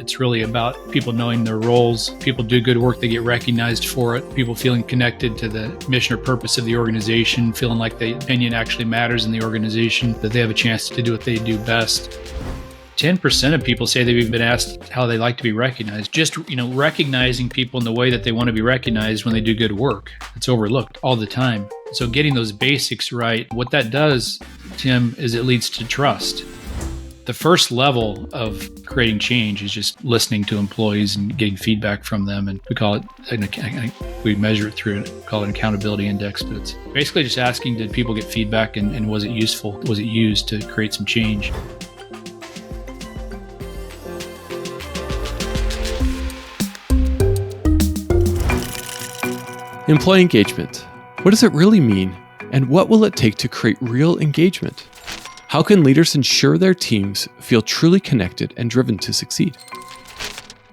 It's really about people knowing their roles. People do good work, they get recognized for it. People feeling connected to the mission or purpose of the organization, feeling like the opinion actually matters in the organization, that they have a chance to do what they do best. 10% of people say they've even been asked how they like to be recognized. Just, recognizing people in the way that they want to be recognized when they do good work. It's overlooked all the time. So getting those basics right, what that does, Tim, is it leads to trust. The first level of creating change is just listening to employees and getting feedback from them. And we call it, we measure it through, call it an accountability index, but it's basically just asking, did people get feedback and was it useful? Was it used to create some change? Employee engagement. What does it really mean? And what will it take to create real engagement? How can leaders ensure their teams feel truly connected and driven to succeed?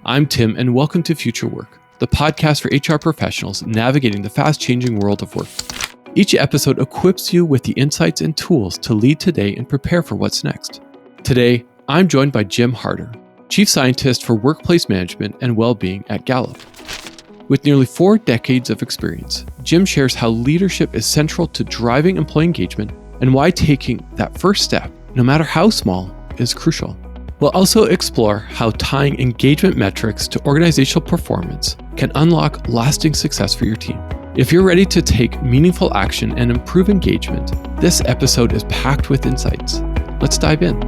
I'm Tim, and welcome to Future Work, the podcast for HR professionals navigating the fast-changing world of work. Each episode equips you with the insights and tools to lead today and prepare for what's next. Today, I'm joined by Jim Harter, Chief Scientist for Workplace Management and Wellbeing at Gallup. With nearly 4 decades of experience, Jim shares how leadership is central to driving employee engagement and why taking that first step, no matter how small, is crucial. We'll also explore how tying engagement metrics to organizational performance can unlock lasting success for your team. If you're ready to take meaningful action and improve engagement, this episode is packed with insights. Let's dive in.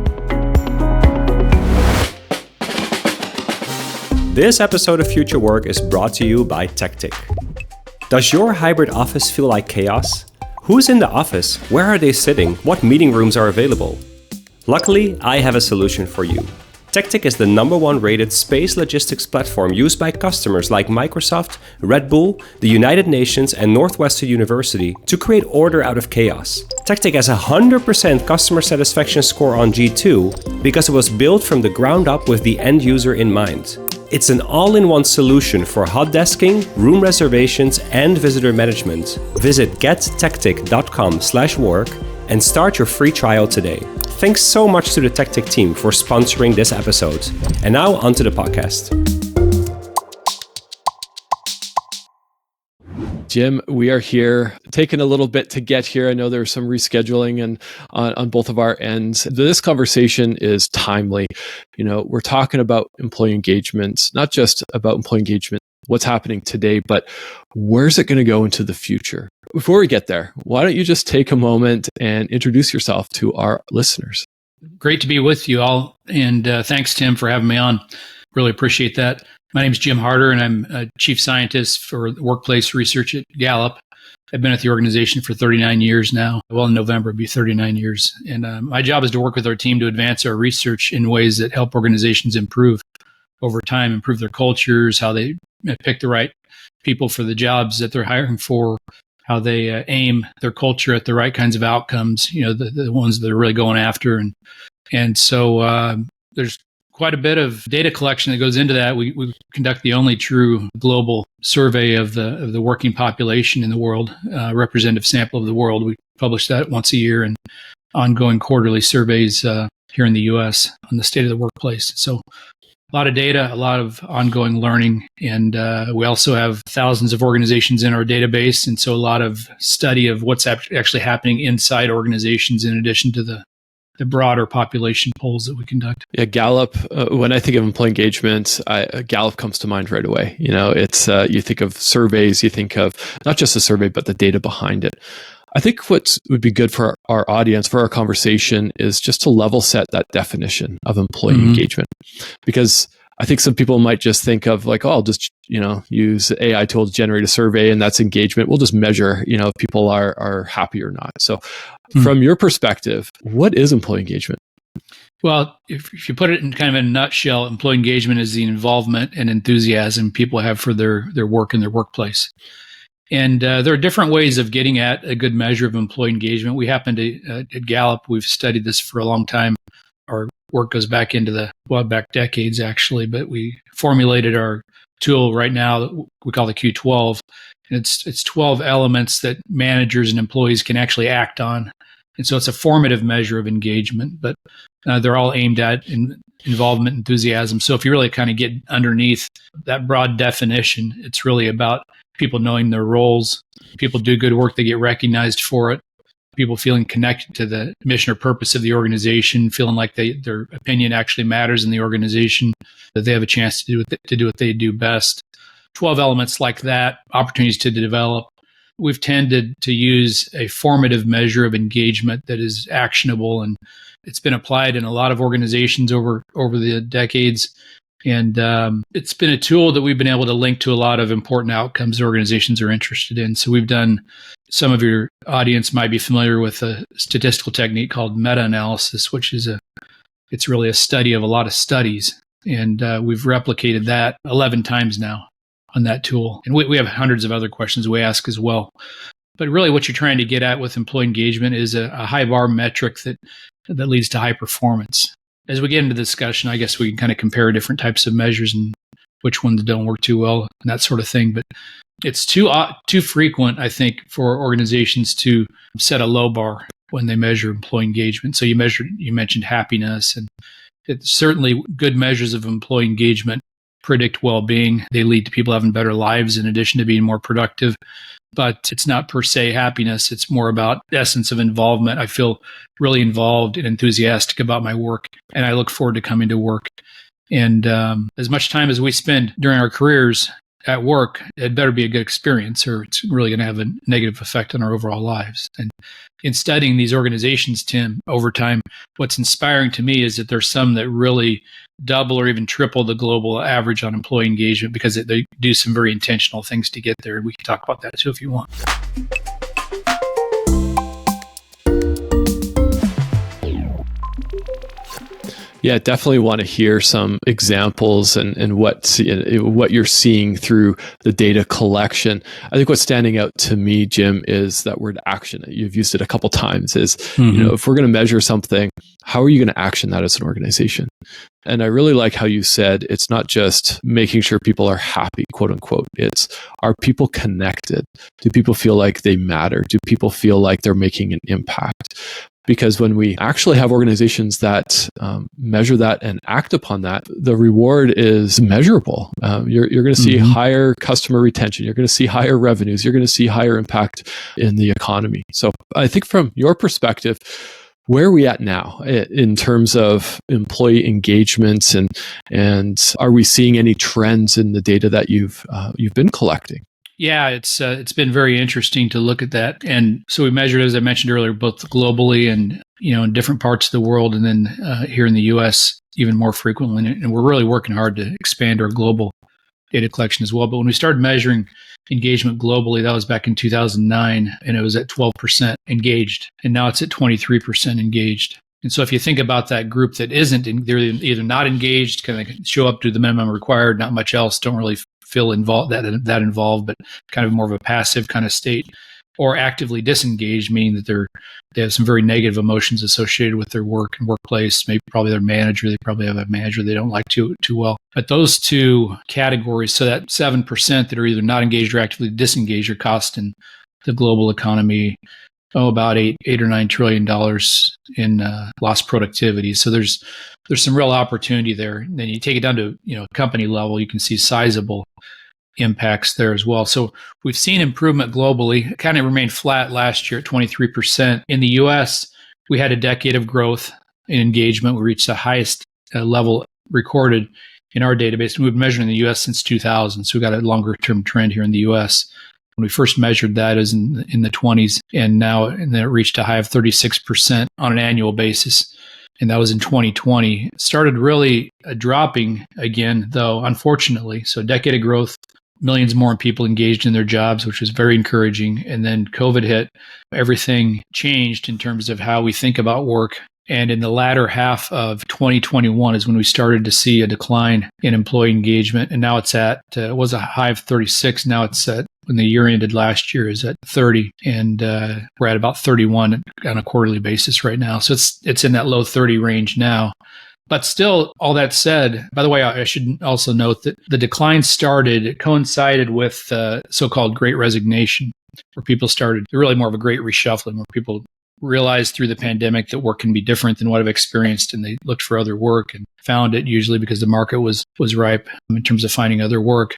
This episode of Future Work is brought to you by Tactic. Does your hybrid office feel like chaos? Who's in the office? Where are they sitting? What meeting rooms are available? Luckily, I have a solution for you. Tactic is the #1 rated space logistics platform used by customers like Microsoft, Redbull, the United Nations, and Northwestern University to create order out of chaos. Tactic has a 100% customer satisfaction score on G2 because it was built from the ground up with the end user in mind. It's an all-in-one solution for hot desking, room reservations, and visitor management. Visit gettactic.com/work and start your free trial today. Thanks so much to the Tactic team for sponsoring this episode. And now onto the podcast. Jim, we are here, taking a little bit to get here. I know there's some rescheduling and on both of our ends. This conversation is timely. We're talking about employee engagement, not just about employee engagement, what's happening today, but where's it going to go into the future? Before we get there, why don't you just take a moment and introduce yourself to our listeners? Great to be with you all. And thanks, Tim, for having me on. Really appreciate that. My name is Jim Harter, and I'm a Chief Scientist for Workplace Research at Gallup. I've been at the organization for 39 years now. Well, in November, it'll be 39 years. And my job is to work with our team to advance our research in ways that help organizations improve over time, improve their cultures, how they pick the right people for the jobs that they're hiring for, how they aim their culture at the right kinds of outcomes, the ones that they're really going after. And so there's quite a bit of data collection that goes into that. We conduct the only true global survey of the working population in the world, representative sample of the world. We publish that once a year, and ongoing quarterly surveys here in the U.S. on the state of the workplace. So a lot of data, a lot of ongoing learning, and we also have thousands of organizations in our database, and so a lot of study of what's actually happening inside organizations in addition to the broader population polls that we conduct. Yeah, Gallup, when I think of employee engagement, Gallup comes to mind right away. It's you think of surveys, you think of not just the survey, but the data behind it. I think what would be good for our audience, for our conversation, is just to level set that definition of employee engagement. Because I think some people might just think of like, I'll just, use AI tool to generate a survey and that's engagement. We'll just measure, if people are happy or not. So from your perspective, what is employee engagement? Well, if you put it in kind of a nutshell, employee engagement is the involvement and enthusiasm people have for their work in their workplace. And there are different ways of getting at a good measure of employee engagement. We happen to, at Gallup, we've studied this for a long time. Our work goes back into back decades, actually, but we formulated our tool right now that we call the Q12. And it's 12 elements that managers and employees can actually act on. And so it's a formative measure of engagement, but they're all aimed at involvement, enthusiasm. So if you really kind of get underneath that broad definition, it's really about people knowing their roles. People do good work, they get recognized for it. People feeling connected to the mission or purpose of the organization, feeling like their opinion actually matters in the organization, that they have a chance to do what they do best. 12 elements like that, opportunities to develop. We've tended to use a formative measure of engagement that is actionable, and it's been applied in a lot of organizations over the decades. And it's been a tool that we've been able to link to a lot of important outcomes organizations are interested in. So we've done, some of your audience might be familiar with a statistical technique called meta-analysis, which is it's really a study of a lot of studies. And we've replicated that 11 times now on that tool. And we have hundreds of other questions we ask as well. But really what you're trying to get at with employee engagement is a high bar metric that leads to high performance. As we get into the discussion, I guess we can kind of compare different types of measures and which ones don't work too well and that sort of thing. But it's too frequent, I think, for organizations to set a low bar when they measure employee engagement. So you mentioned happiness, and it's certainly good measures of employee engagement predict well-being. They lead to people having better lives in addition to being more productive. But it's not per se happiness. It's more about the essence of involvement. I feel really involved and enthusiastic about my work, and I look forward to coming to work. And as much time as we spend during our careers at work, it better be a good experience, or it's really going to have a negative effect on our overall lives. And in studying these organizations, Tim, over time, what's inspiring to me is that there's some that really double or even triple the global average on employee engagement because they do some very intentional things to get there. And we can talk about that too if you want. Yeah, definitely want to hear some examples and what you're seeing through the data collection. I think what's standing out to me, Jim, is that word action. You've used it a couple times. If we're going to measure something, how are you going to action that as an organization? And I really like how you said it's not just making sure people are happy, quote unquote. It's, are people connected? Do people feel like they matter? Do people feel like they're making an impact? Because when we actually have organizations that measure that and act upon that, the reward is measurable. You're going to see higher customer retention. You're going to see higher revenues. You're going to see higher impact in the economy. So I think from your perspective, where are we at now in terms of employee engagements, and are we seeing any trends in the data that you've been collecting? Yeah, it's been very interesting to look at that. And so we measured, as I mentioned earlier, both globally and in different parts of the world, and then here in the U.S. even more frequently. And we're really working hard to expand our global data collection as well. But when we started measuring engagement globally, that was back in 2009, and it was at 12% engaged, and now it's at 23% engaged. And so if you think about that group that isn't, they're either not engaged, kind of show up to the minimum required, not much else, don't really feel involved, that involved, but kind of more of a passive kind of state, or actively disengaged, meaning that they have some very negative emotions associated with their work and workplace. Maybe probably their manager, they probably have a manager they don't like too well. But those two categories, so that 7% that are either not engaged or actively disengaged, are costing the global economy about $8 or $9 trillion in lost productivity. So there's some real opportunity there. And then you take it down to company level, you can see sizable impacts there as well. So we've seen improvement globally. It kind of remained flat last year at 23%. In the US, we had a decade of growth in engagement. We reached the highest level recorded in our database. We've been measuring the US since 2000, so we've got a longer term trend here in the US. When we first measured that, it was in the 20s, and then it reached a high of 36% on an annual basis. And that was in 2020. It started really dropping again, though, unfortunately. So a decade of growth, millions more people engaged in their jobs, which was very encouraging. And then COVID hit. Everything changed in terms of how we think about work. And in the latter half of 2021 is when we started to see a decline in employee engagement. And now it's it was a high of 36. Now it's when the year ended last year, is at 30. And we're at about 31 on a quarterly basis right now. So it's in that low 30 range now. But still, all that said, by the way, I should also note that the decline it coincided with so-called Great Resignation, where people started really more of a great reshuffling, where people realized through the pandemic that work can be different than what I've experienced, and they looked for other work and found it, usually because the market was ripe in terms of finding other work.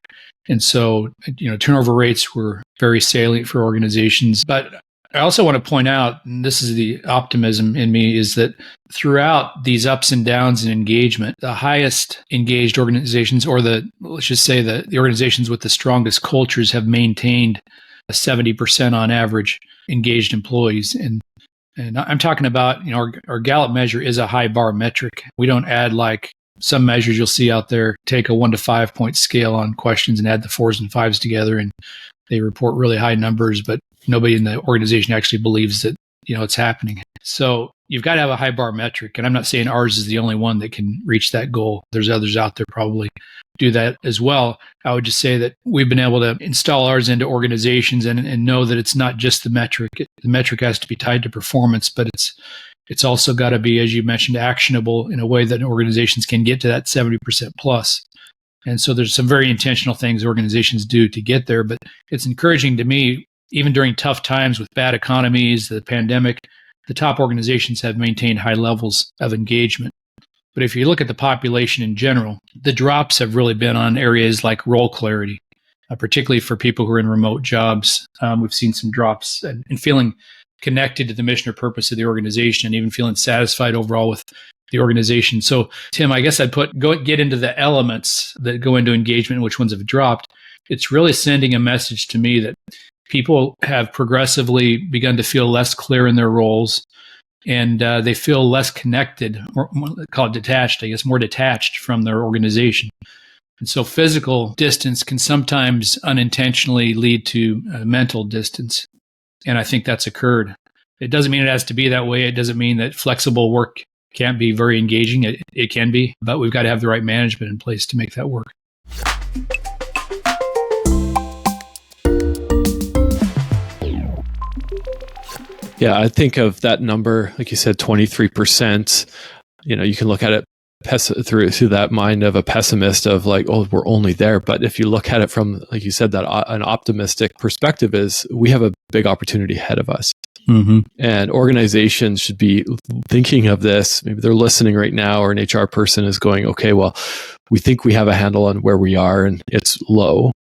And so, turnover rates were very salient for organizations. But I also want to point out, and this is the optimism in me, is that throughout these ups and downs in engagement, the highest engaged organizations, or let's just say the organizations with the strongest cultures, have maintained 70% on average engaged employees. And I'm talking about, our Gallup measure is a high bar metric. We don't add, like some measures you'll see out there, take a 1 to 5 point scale on questions and add the 4s and 5s together, and they report really high numbers, but nobody in the organization actually believes that, it's happening. So you've got to have a high bar metric. And I'm not saying ours is the only one that can reach that goal. There's others out there probably do that as well. I would just say that we've been able to install ours into organizations and know that it's not just the metric. The metric has to be tied to performance, but it's also got to be, as you mentioned, actionable in a way that organizations can get to that 70% plus. And so there's some very intentional things organizations do to get there. But it's encouraging to me, even during tough times with bad economies, the pandemic, the top organizations have maintained high levels of engagement. But if you look at the population in general, the drops have really been on areas like role clarity, particularly for people who are in remote jobs. We've seen some drops and feeling connected to the mission or purpose of the organization, and even feeling satisfied overall with the organization. So, Tim, I guess I'd get into the elements that go into engagement and which ones have dropped. It's really sending a message to me that people have progressively begun to feel less clear in their roles, and they feel less connected, or call it detached, I guess, more detached from their organization. And so physical distance can sometimes unintentionally lead to mental distance. And I think that's occurred. It doesn't mean it has to be that way. It doesn't mean that flexible work can't be very engaging. It can be, but we've got to have the right management in place to make that work. Yeah, I think of that number, like you said, 23%. You can look at it through that mind of a pessimist of like, oh, we're only there. But if you look at it from, like you said, that an optimistic perspective is we have a big opportunity ahead of us. Mm-hmm. And organizations should be thinking of this. Maybe they're listening right now, or an HR person is going, okay, well, we think we have a handle on where we are and it's low.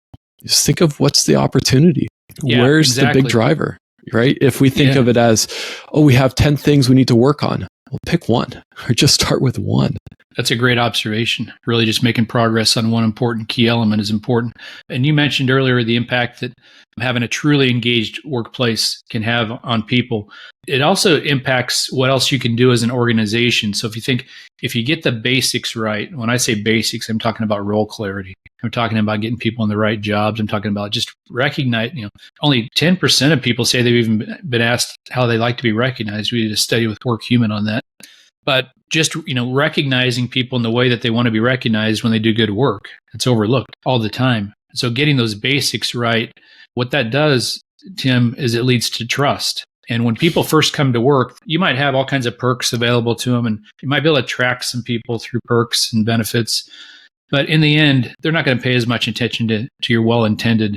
Just think of what's the opportunity. Yeah, Where's exactly. the big driver, right? If we think of it as, oh, we have 10 things we need to work on. Well, pick one, or just start with one. That's a great observation. Really just making progress on one important key element is important. And you mentioned earlier the impact that having a truly engaged workplace can have on people. It also impacts what else you can do as an organization. So if you get the basics right, when I say basics, I'm talking about role clarity. I'm talking about getting people in the right jobs. I'm talking about just recognize, only 10% of people say they've even been asked how they like to be recognized. We did a study with WorkHuman on that. But just, recognizing people in the way that they want to be recognized when they do good work, it's overlooked all the time. So getting those basics right, what that does, Tim, is it leads to trust. And when people first come to work, you might have all kinds of perks available to them, and you might be able to attract some people through perks and benefits. But in the end, they're not going to pay as much attention to your well-intended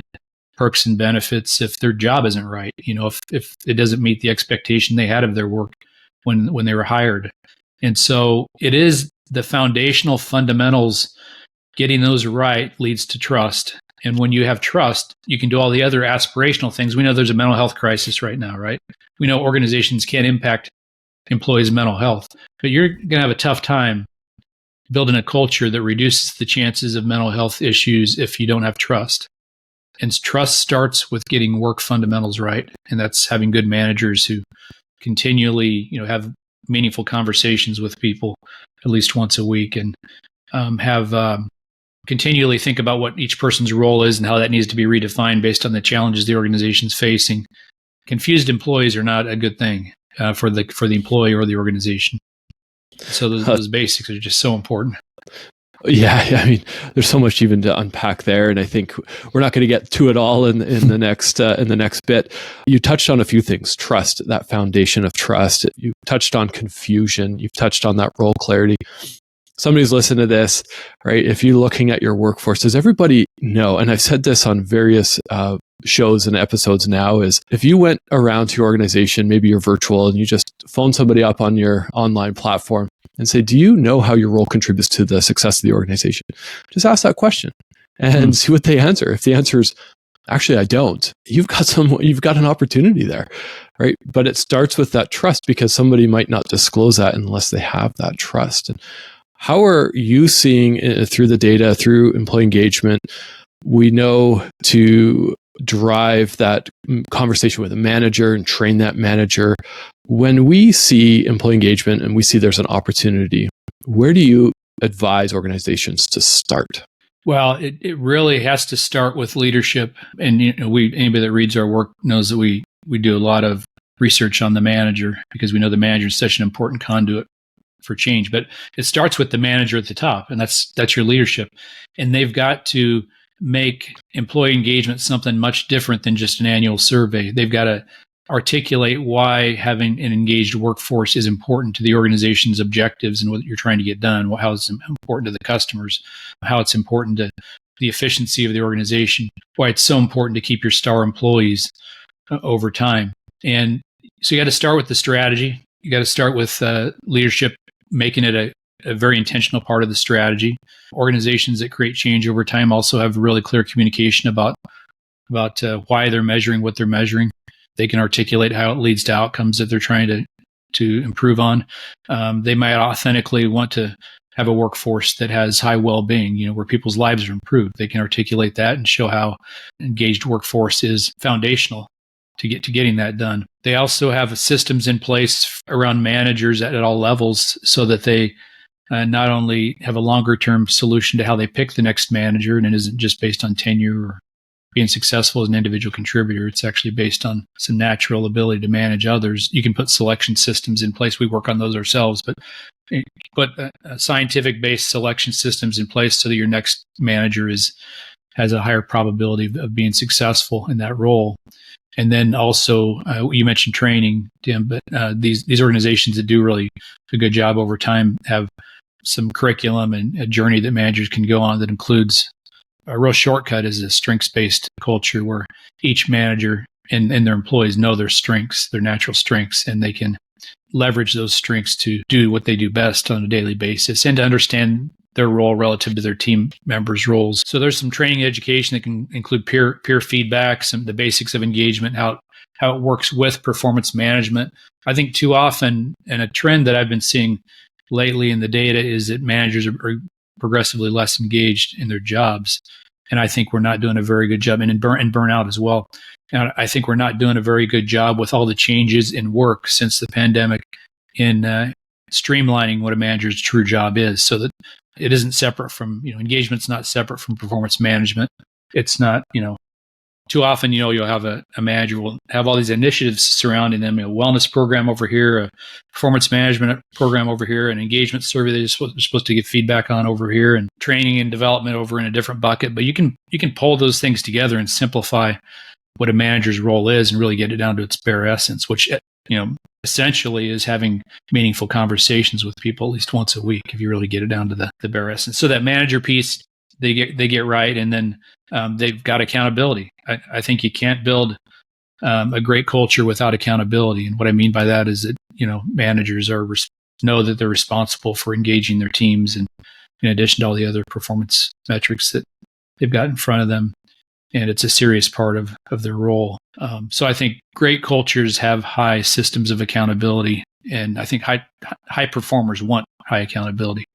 perks and benefits if their job isn't right. If it doesn't meet the expectation they had of their work when they were hired. And so it is the foundational fundamentals, getting those right leads to trust. And when you have trust, you can do all the other aspirational things. We know there's a mental health crisis right now, right? We know organizations can't impact employees' mental health, but you're going to have a tough time building a culture that reduces the chances of mental health issues if you don't have trust. And trust starts with getting work fundamentals right. And that's having good managers who continually, have meaningful conversations with people at least once a week, and continually think about what each person's role is and how that needs to be redefined based on the challenges the organization's facing. Confused employees are not a good thing for the employee or the organization. So those basics are just so important. Yeah, I mean, there's so much even to unpack there, and I think we're not going to get to it all in the next bit. You touched on a few things: trust, that foundation of trust. You touched on confusion. You've touched on that role clarity. Somebody's listening to this, right? If you're looking at your workforce, does everybody know, and I've said this on various shows and episodes now, is if you went around to your organization, maybe you're virtual, and you just phone somebody up on your online platform and say, do you know how your role contributes to the success of the organization? Just ask that question and see what they answer. If the answer is, actually, I don't, you've got an opportunity there, right? But it starts with that trust, because somebody might not disclose that unless they have that trust. And how are you seeing through the data, through employee engagement, we know to drive that conversation with a manager and train that manager? When we see employee engagement and we see there's an opportunity, where do you advise organizations to start? Well, it really has to start with leadership. And anybody that reads our work knows that we do a lot of research on the manager, because we know the manager is such an important conduit for change. But it starts with the manager at the top, and that's your leadership. And they've got to make employee engagement something much different than just an annual survey. They've got to articulate why having an engaged workforce is important to the organization's objectives and what you're trying to get done, how it's important to the customers, how it's important to the efficiency of the organization, why it's so important to keep your star employees over time. And so you got to start with the strategy. You got to start with leadership, making it a very intentional part of the strategy. Organizations that create change over time also have really clear communication about why they're measuring what they're measuring. They can articulate how it leads to outcomes that they're trying to improve on. They might authentically want to have a workforce that has high well-being, where people's lives are improved. They can articulate that and show how engaged workforce is foundational to getting that done. They also have systems in place around managers at all levels, so that they not only have a longer-term solution to how they pick the next manager, and it isn't just based on tenure or being successful as an individual contributor. It's actually based on some natural ability to manage others. You can put selection systems in place. We work on those ourselves, but put scientific-based selection systems in place so that your next manager has a higher probability of being successful in that role. And then also, you mentioned training, Tim, but these organizations that do really a good job over time have some curriculum and a journey that managers can go on that includes a real shortcut is a strengths-based culture, where each manager and their employees know their strengths, their natural strengths, and they can leverage those strengths to do what they do best on a daily basis and to understand their role relative to their team members' roles. So there's some training and education that can include peer feedback, the basics of engagement, how it works with performance management. I think too often, and a trend that I've been seeing lately in the data, is that managers are progressively less engaged in their jobs. And I think we're not doing a very good job, and burnout as well. And I think we're not doing a very good job with all the changes in work since the pandemic in streamlining what a manager's true job is, so that it isn't separate from, engagement's not separate from performance management. It's not, too often, you'll have a manager will have all these initiatives surrounding them, a wellness program over here, a performance management program over here, an engagement survey they're supposed to get feedback on over here, and training and development over in a different bucket. But you can pull those things together and simplify what a manager's role is and really get it down to its bare essence, which, essentially is having meaningful conversations with people at least once a week, if you really get it down to the bare essence. So that manager piece, they get right, and then they've got accountability. I think you can't build a great culture without accountability. And what I mean by that is that, managers know that they're responsible for engaging their teams, and in addition to all the other performance metrics that they've got in front of them. And it's a serious part of their role. So I think great cultures have high systems of accountability, and I think high performers want high accountability.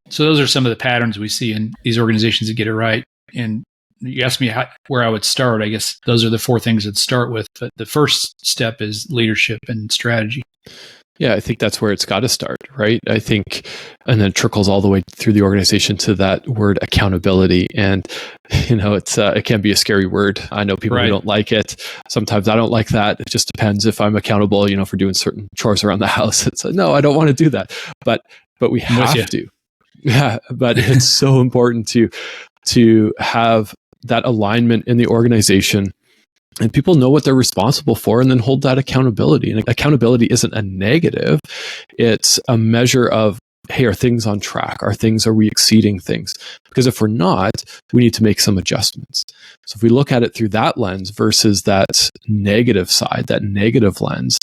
So those are some of the patterns we see in these organizations that get it right. And you asked me where I would start. I guess those are the four things I'd start with. But the first step is leadership and strategy. Yeah, I think that's where it's got to start, right? I think, and then it trickles all the way through the organization to that word accountability. And, it can be a scary word. I know people who don't like it. Sometimes I don't like that. It just depends if I'm accountable, for doing certain chores around the house. It's like, no, I don't want to do that. But we have to. Yeah, but it's so important to have that alignment in the organization, and people know what they're responsible for, and then hold that accountability. And accountability isn't a negative. It's a measure of hey, are things on track? Are we exceeding things? Because if we're not, we need to make some adjustments. So if we look at it through that lens versus that negative side, that negative lens,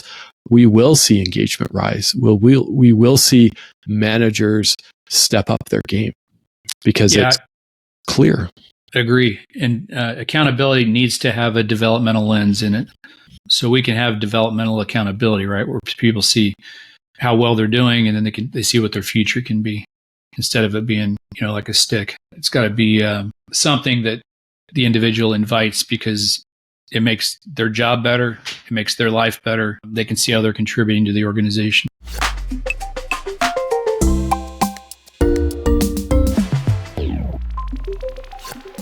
we will see engagement rise. We will see managers step up their game because it's clear. Agree. And accountability needs to have a developmental lens in it. So we can have developmental accountability, right? Where people see how well they're doing, and then they see what their future can be, instead of it being, like a stick. It's got to be something that the individual invites, because it makes their job better. It makes their life better. They can see how they're contributing to the organization.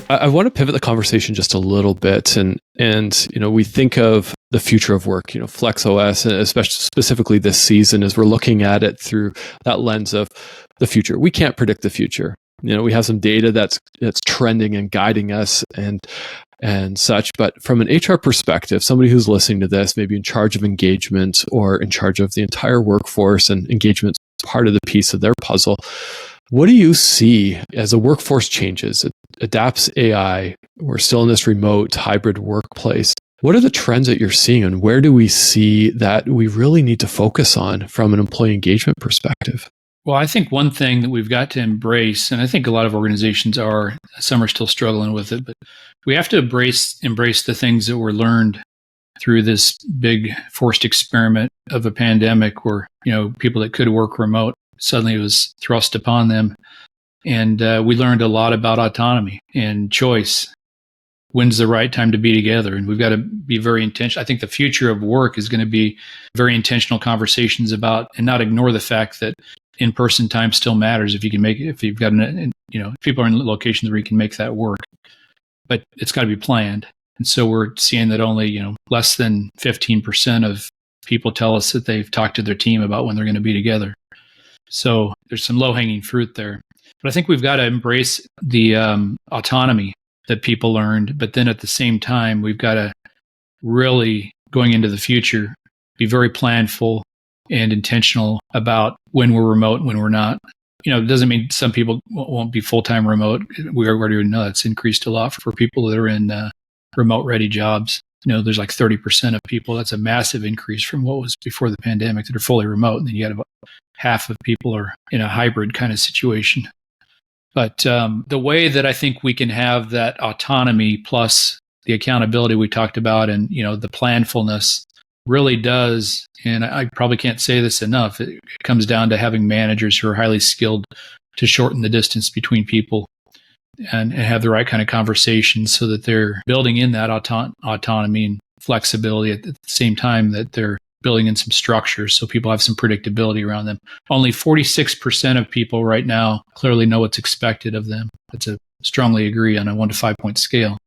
I want to pivot the conversation just a little bit, and we think of the future of work, FlexOS, especially specifically this season, as we're looking at it through that lens of the future. We can't predict the future. We have some data that's trending and guiding us and such. But from an HR perspective, somebody who's listening to this, maybe in charge of engagement or in charge of the entire workforce, and engagement is part of the piece of their puzzle. What do you see as the workforce changes, it adapts AI, we're still in this remote hybrid workplace? What are the trends that you're seeing, and where do we see that we really need to focus on from an employee engagement perspective? Well, I think one thing that we've got to embrace, and I think a lot of organizations some are still struggling with it, but we have to embrace the things that were learned through this big forced experiment of a pandemic, where, people that could work remote, suddenly it was thrust upon them. And we learned a lot about autonomy and choice. When's the right time to be together? And we've got to be very intentional. I think the future of work is going to be very intentional conversations about, and not ignore the fact that in-person time still matters if you can make it, if you've got if people are in locations where you can make that work. But it's got to be planned. And so we're seeing that only, less than 15% of people tell us that they've talked to their team about when they're going to be together. So there's some low-hanging fruit there. But I think we've got to embrace the autonomy that people learned. But then at the same time, we've got to really, going into the future, be very planful and intentional about when we're remote and when we're not. It doesn't mean some people won't be full-time remote. We already know that's increased a lot for people that are in remote-ready jobs. There's like 30% of people. That's a massive increase from what was before the pandemic that are fully remote. And then you got about half of people are in a hybrid kind of situation. But the way that I think we can have that autonomy plus the accountability we talked about, and the planfulness, really does, and I probably can't say this enough, it comes down to having managers who are highly skilled to shorten the distance between people and have the right kind of conversations, so that they're building in that autonomy and flexibility at the same time that they're building in some structure so people have some predictability around them. Only 46% of people right now clearly know what's expected of them. That's a strongly agree on a 1 to 5 point scale.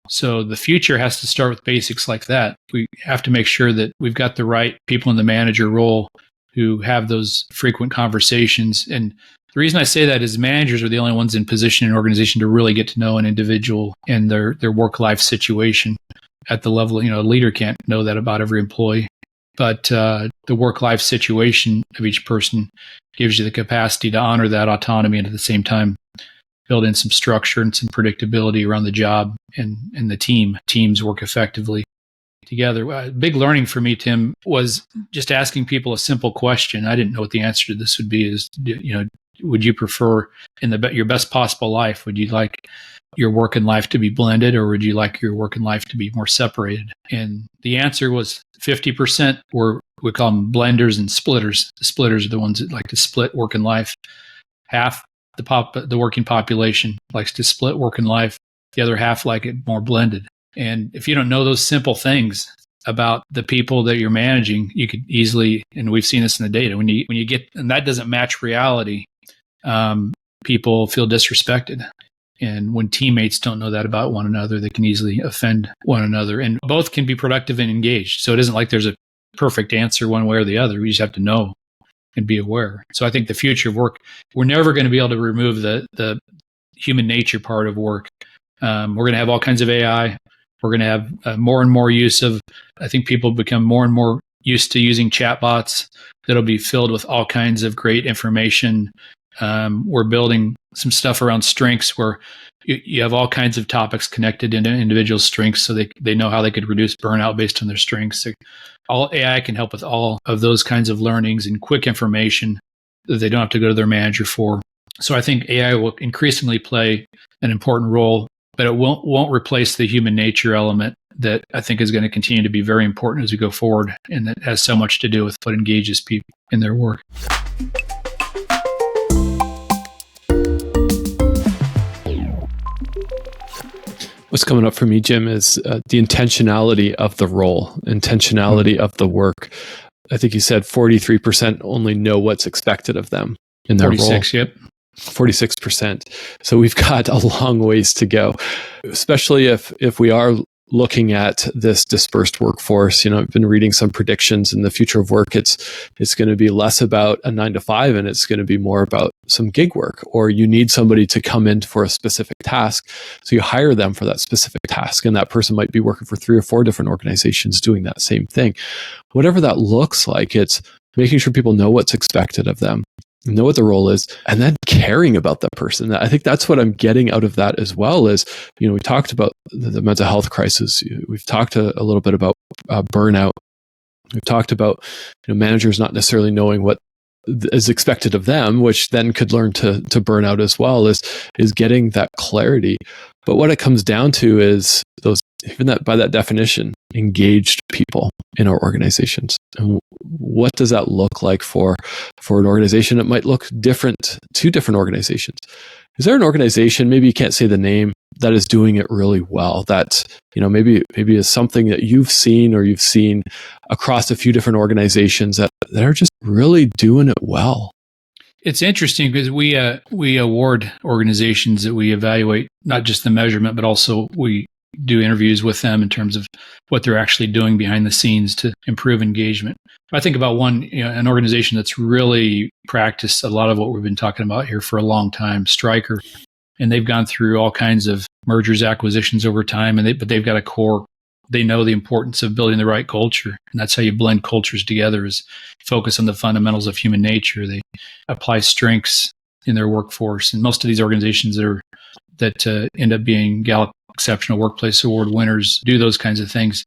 So the future has to start with basics like that. We have to make sure that we've got the right people in the manager role who have those frequent conversations. And the reason I say that is managers are the only ones in position in an organization to really get to know an individual and their work-life situation at the level, a leader can't know that about every employee. But the work-life situation of each person gives you the capacity to honor that autonomy, and at the same time build in some structure and some predictability around the job and the team. Teams work effectively together. A big learning for me, Tim, was just asking people a simple question. I didn't know what the answer to this would be. Is, would you prefer in your best possible life, would you like your work and life to be blended, or would you like your work and life to be more separated? And the answer was 50% were, we call them blenders and splitters. The splitters are the ones that like to split work and life. Half the working population likes to split work and life. The other half like it more blended. And if you don't know those simple things about the people that you're managing, you could easily, and we've seen this in the data, when you get, and that doesn't match reality, people feel disrespected. And when teammates don't know that about one another, they can easily offend one another. And both can be productive and engaged. So it isn't like there's a perfect answer one way or the other. We just have to know and be aware. So I think the future of work, we're never going to be able to remove the human nature part of work. We're going to have all kinds of AI. We're going to have more and more use of, I think people become more and more used to using chatbots that'll be filled with all kinds of great information. We're building some stuff around strengths where you have all kinds of topics connected into individual strengths, so they know how they could reduce burnout based on their strengths. All AI can help with all of those kinds of learnings and quick information that they don't have to go to their manager for. So I think AI will increasingly play an important role, but it won't replace the human nature element that I think is going to continue to be very important as we go forward, and that has so much to do with what engages people in their work. What's coming up for me, Jim, is the intentionality of the role, intentionality of the work. I think you said 43% only know what's expected of them in their 46, role. Yep. 46%. So we've got a long ways to go, especially if we are looking at this dispersed workforce. I've been reading some predictions in the future of work. It's going to be less about a 9 to 5, and it's going to be more about some gig work, or you need somebody to come in for a specific task. So you hire them for that specific task, and that person might be working for 3 or 4 different organizations doing that same thing. Whatever that looks like, it's making sure people know what's expected of them, know what the role is, and then caring about that person. I think that's what I'm getting out of that as well. Is, we talked about the mental health crisis. We've talked a little bit about burnout. We've talked about managers not necessarily knowing what is expected of them, which then could learn to burn out as well. Is getting that clarity. But what it comes down to is those, even that by that definition, engaged people in our organizations. And what does that look like for an organization? It might look different to different organizations. Is there an organization, maybe you can't say the name, that is doing it really well? That maybe is something that you've seen across a few different organizations that are just really doing it well. It's interesting because we award organizations that we evaluate, not just the measurement, but also we do interviews with them in terms of what they're actually doing behind the scenes to improve engagement. I think about an organization that's really practiced a lot of what we've been talking about here for a long time, Stryker, and they've gone through all kinds of mergers, acquisitions over time, but they've got a core. They know the importance of building the right culture, and that's how you blend cultures together, is focus on the fundamentals of human nature. They apply strengths in their workforce, and most of these organizations that end up being Gallup Exceptional Workplace Award winners do those kinds of things,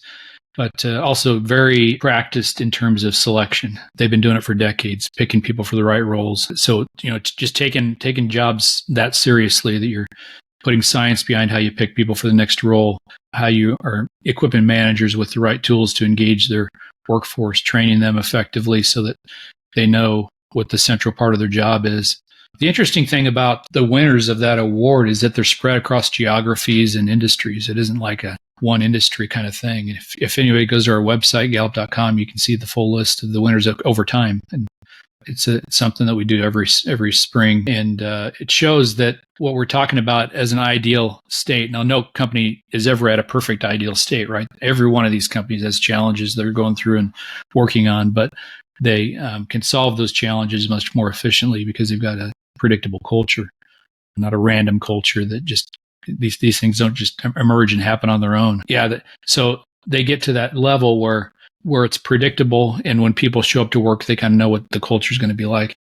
but also very practiced in terms of selection. They've been doing it for decades, picking people for the right roles. So, it's just taking jobs that seriously, that you're putting science behind how you pick people for the next role, how you are equipping managers with the right tools to engage their workforce, training them effectively so that they know what the central part of their job is. The interesting thing about the winners of that award is that they're spread across geographies and industries. It isn't like a one industry kind of thing. If anybody goes to our website, gallup.com, you can see the full list of the winners over time. And it's something that we do every spring. And it shows that what we're talking about as an ideal state. Now, no company is ever at a perfect ideal state, right? Every one of these companies has challenges they're going through and working on, but they can solve those challenges much more efficiently because they've got a predictable culture, not a random culture that just these things don't just emerge and happen on their own. So they get to that level where it's predictable, and when people show up to work, they kind of know what the culture is going to be like.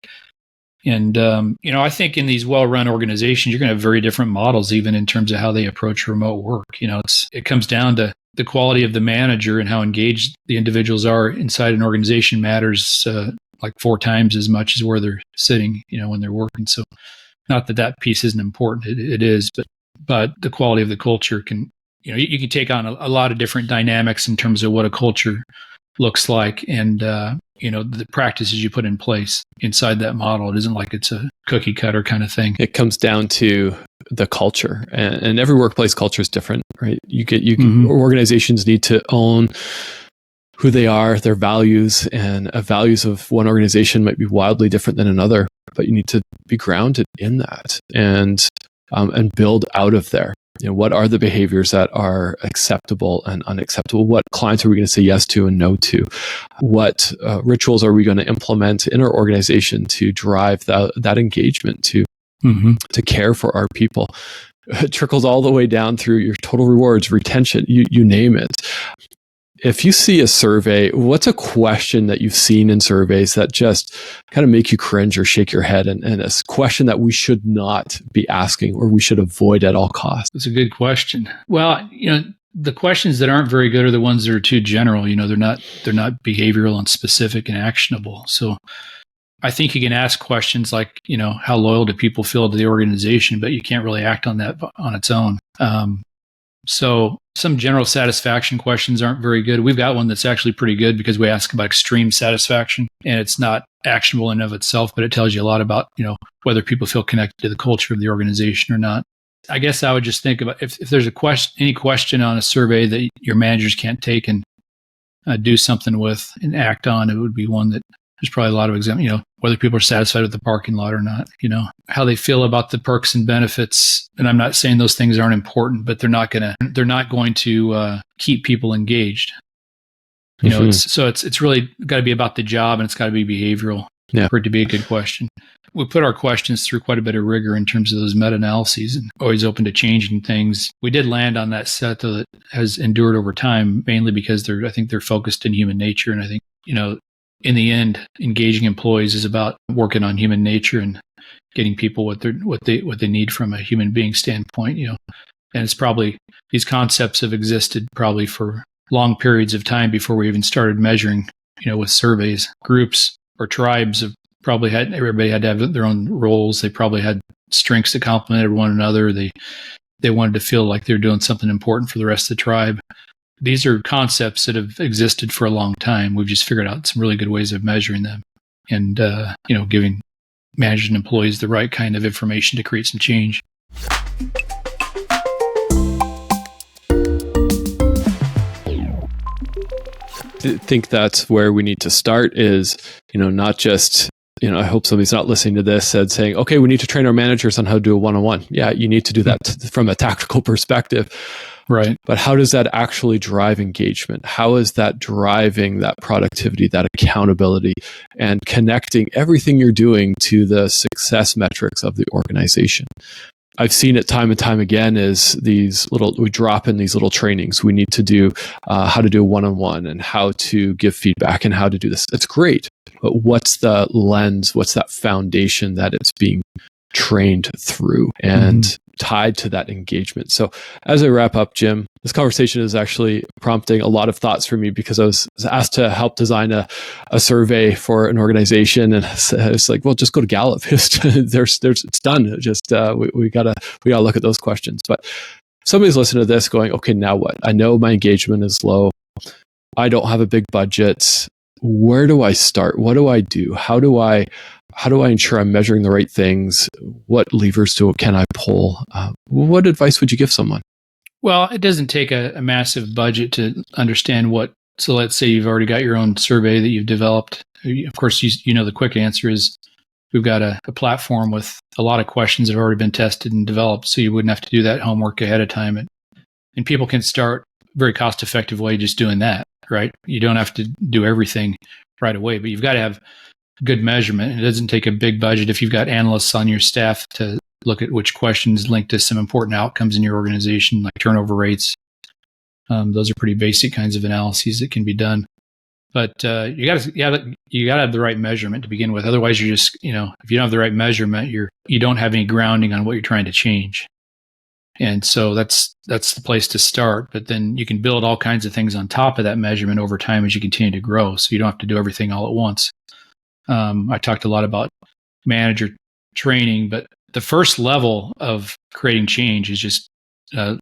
And I think in these well-run organizations, you're going to have very different models, even in terms of how they approach remote work. It comes down to the quality of the manager and how engaged the individuals are inside an organization matters like 4 times as much as where they're sitting, when they're working. So not that piece isn't important. It is, but the quality of the culture can, you can take on a lot of different dynamics in terms of what a culture looks like, and, the practices you put in place inside that model. It isn't like it's a cookie cutter kind of thing. It comes down to the culture, and every workplace culture is different, right? Organizations need to own who they are, their values, and values of one organization might be wildly different than another, but you need to be grounded in that and build out of there. What are the behaviors that are acceptable and unacceptable? What clients are we going to say yes to and no to? What rituals are we going to implement in our organization to drive that engagement, to care for our people? It trickles all the way down through your total rewards, retention, you name it. If you see a survey, what's a question that you've seen in surveys that just kind of make you cringe or shake your head, and a question that we should not be asking or we should avoid at all costs? That's a good question. Well, the questions that aren't very good are the ones that are too general. They're not behavioral and specific and actionable. So I think you can ask questions like, how loyal do people feel to the organization, but you can't really act on that on its own. So some general satisfaction questions aren't very good. We've got one that's actually pretty good because we ask about extreme satisfaction, and it's not actionable in and of itself, but it tells you a lot about, whether people feel connected to the culture of the organization or not. I guess I would just think about if there's any question on a survey that your managers can't take and do something with and act on, it would be one that there's probably a lot of examples, whether people are satisfied with the parking lot or not, how they feel about the perks and benefits. And I'm not saying those things aren't important, but they're not going to keep people engaged. It's really got to be about the job, and it's got to be behavioral for it to be a good question. We put our questions through quite a bit of rigor in terms of those meta-analyses, and always open to changing things. We did land on that set, though, that has endured over time, mainly because I think they're focused in human nature. And I think, in the end, engaging employees is about working on human nature and getting people what they need from a human being standpoint. And it's probably, these concepts have existed probably for long periods of time before we even started measuring. With surveys, groups or tribes have probably everybody had to have their own roles. They probably had strengths that complemented one another. They wanted to feel like they're doing something important for the rest of the tribe. These are concepts that have existed for a long time. We've just figured out some really good ways of measuring them and, giving managers and employees the right kind of information to create some change. I think that's where we need to start is, not just, I hope somebody's not listening to this and saying, okay, we need to train our managers on how to do a one-on-one. Yeah, you need to do that from a tactical perspective. Right. But how does that actually drive engagement? How is that driving that productivity, that accountability, and connecting everything you're doing to the success metrics of the organization? I've seen it time and time again is we drop in these little trainings. We need to do how to do a one-on-one and how to give feedback and how to do this. It's great. But what's the lens? What's that foundation that it's being trained through and tied to that engagement? So as I wrap up, Jim, this conversation is actually prompting a lot of thoughts for me because I was asked to help design a survey for an organization, and it's like, well, just go to Gallup. It's done. Just we gotta look at those questions. But somebody's listening to this going, okay, now what? I know my engagement is low. I don't have a big budget. Where do I start? What do I do? How do I ensure I'm measuring the right things? What levers can I pull? What advice would you give someone? Well, it doesn't take a massive budget to understand what. So let's say you've already got your own survey that you've developed. Of course, the quick answer is we've got a platform with a lot of questions that have already been tested and developed, so you wouldn't have to do that homework ahead of time. And people can start very cost-effective way just doing that, right? You don't have to do everything right away, but you've got to have good measurement. It doesn't take a big budget if you've got analysts on your staff to look at which questions link to some important outcomes in your organization, like turnover rates. Those are pretty basic kinds of analyses that can be done. But you got to have the right measurement to begin with. Otherwise, you're just, if you don't have the right measurement, you don't have any grounding on what you're trying to change. And so that's the place to start. But then you can build all kinds of things on top of that measurement over time as you continue to grow. So you don't have to do everything all at once. I talked a lot about manager training, but the first level of creating change is just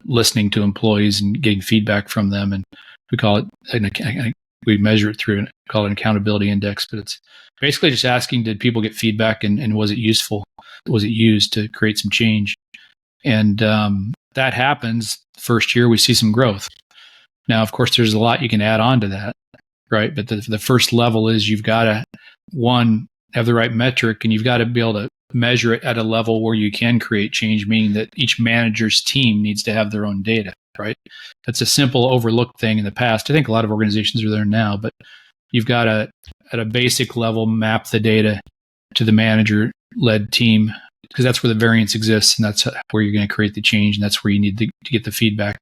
listening to employees and getting feedback from them. And we call it, we measure it through, call it an accountability index, but it's basically just asking, did people get feedback and was it useful? Was it used to create some change? And that happens. First year, we see some growth. Now, of course, there's a lot you can add on to that, right? But the first level is you've got to, one, have the right metric, and you've got to be able to measure it at a level where you can create change, meaning that each manager's team needs to have their own data, right? That's a simple overlooked thing in the past. I think a lot of organizations are there now, but you've got to, at a basic level, map the data to the manager-led team, because that's where the variance exists, and that's where you're going to create the change, and that's where you need to get the feedback,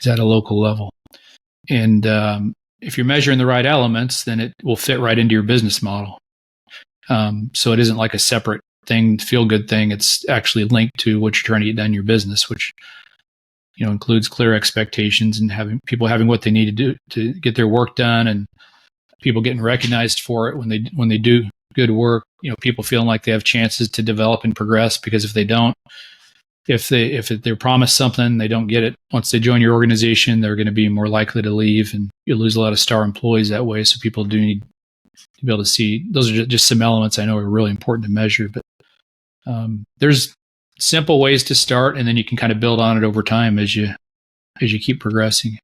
is at a local level. And if you're measuring the right elements, then it will fit right into your business model. So it isn't like a separate thing, feel-good thing. It's actually linked to what you're trying to get done in your business, which includes clear expectations and having what they need to do to get their work done, and people getting recognized for it when they do good work. People feeling like they have chances to develop and progress, because if they don't, if they're promised something, they don't get it. Once they join your organization, they're going to be more likely to leave, and you'll lose a lot of star employees that way. So people do need to be able to see. Those are just some elements I know are really important to measure, but there's simple ways to start, and then you can kind of build on it over time as you keep progressing.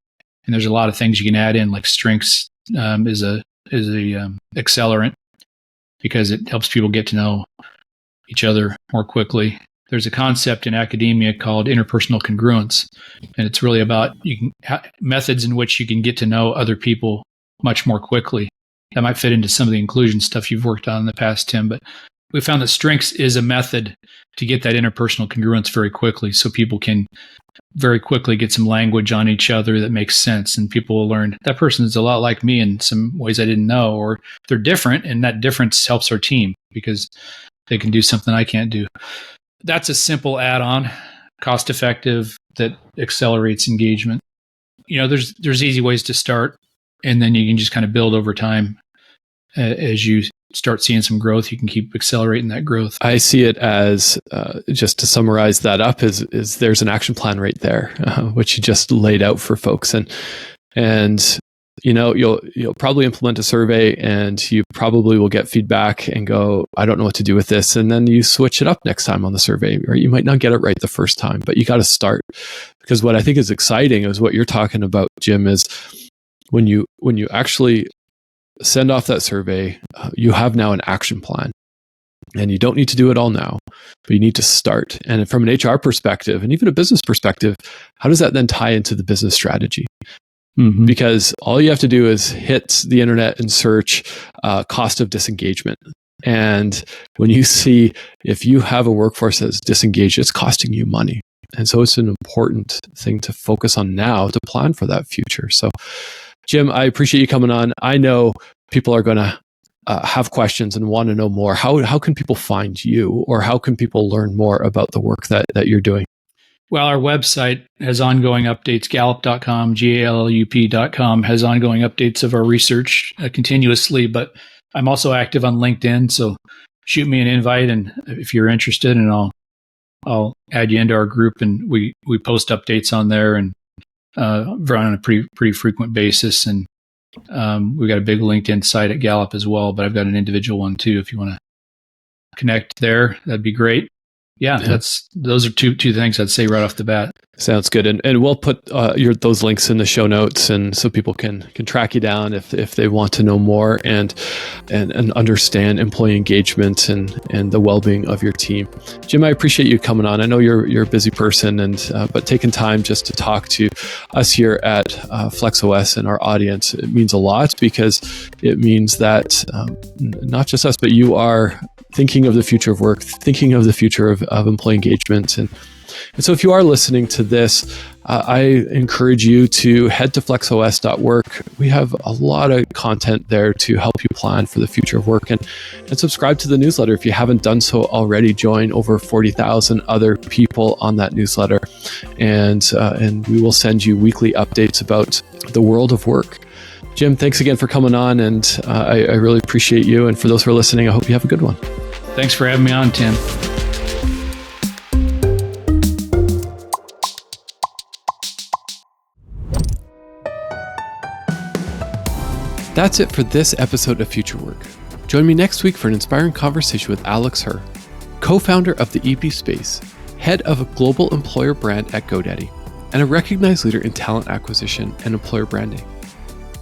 And there's a lot of things you can add in, like strengths is a accelerant, because it helps people get to know each other more quickly. There's a concept in academia called interpersonal congruence, and it's really about methods in which you can get to know other people much more quickly. That might fit into some of the inclusion stuff you've worked on in the past, Tim, but we found that strengths is a method to get that interpersonal congruence very quickly, so people can very quickly get some language on each other that makes sense, and people will learn that person is a lot like me in some ways I didn't know, or they're different, and that difference helps our team because they can do something I can't do. That's a simple add-on, cost-effective, that accelerates engagement. There's easy ways to start, and then you can just kind of build over time. As you start seeing some growth, you can keep accelerating that growth. I see it as, just to summarize that up, is there's an action plan right there, which you just laid out for folks. And you'll probably implement a survey, and you probably will get feedback and go, I don't know what to do with this. And then you switch it up next time on the survey, or you might not get it right the first time, but you got to start. Because what I think is exciting is what you're talking about, Jim, is when you actually send off that survey, you have now an action plan, and you don't need to do it all now, but you need to start. And from an HR perspective, and even a business perspective, how does that then tie into the business strategy? Mm-hmm. Because all you have to do is hit the internet and search cost of disengagement. And when you see, if you have a workforce that's disengaged, it's costing you money. And so it's an important thing to focus on now to plan for that future. So Jim, I appreciate you coming on. I know people are going to have questions and want to know more. How can people find you, or how can people learn more about the work that you're doing? Well, our website has ongoing updates. Gallup.com, Gallup.com has ongoing updates of our research continuously, but I'm also active on LinkedIn. So shoot me an invite, and if you're interested, and I'll add you into our group, and we post updates on there, and run on a pretty frequent basis. And we've got a big LinkedIn site at Gallup as well, but I've got an individual one too. If you want to connect there, that'd be great. Yeah. Those are two things I'd say right off the bat. Sounds good. And we'll put those links in the show notes, and so people can track you down if they want to know more and understand employee engagement and the well-being of your team. Jim, I appreciate you coming on. I know you're a busy person, but taking time just to talk to us here at FlexOS and our audience, it means a lot, because it means that not just us, but you are thinking of the future of work, thinking of the future of employee engagement. And so if you are listening to this, I encourage you to head to flexos.work. We have a lot of content there to help you plan for the future of work, and subscribe to the newsletter. If you haven't done so already, join over 40,000 other people on that newsletter, and we will send you weekly updates about the world of work. Jim, thanks again for coming on, and I really appreciate you. And for those who are listening, I hope you have a good one. Thanks for having me on, Tim. That's it for this episode of Future Work. Join me next week for an inspiring conversation with Alex Herr, co-founder of the EP Space, head of a global employer brand at GoDaddy, and a recognized leader in talent acquisition and employer branding.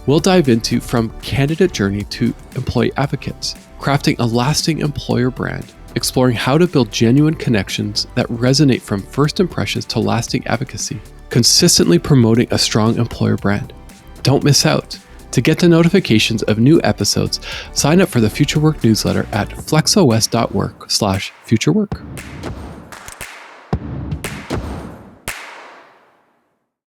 We'll dive into from candidate journey to employee advocates, crafting a lasting employer brand, exploring how to build genuine connections that resonate from first impressions to lasting advocacy, consistently promoting a strong employer brand. Don't miss out. To get the notifications of new episodes, sign up for the Future Work newsletter at flexos.work/futurework.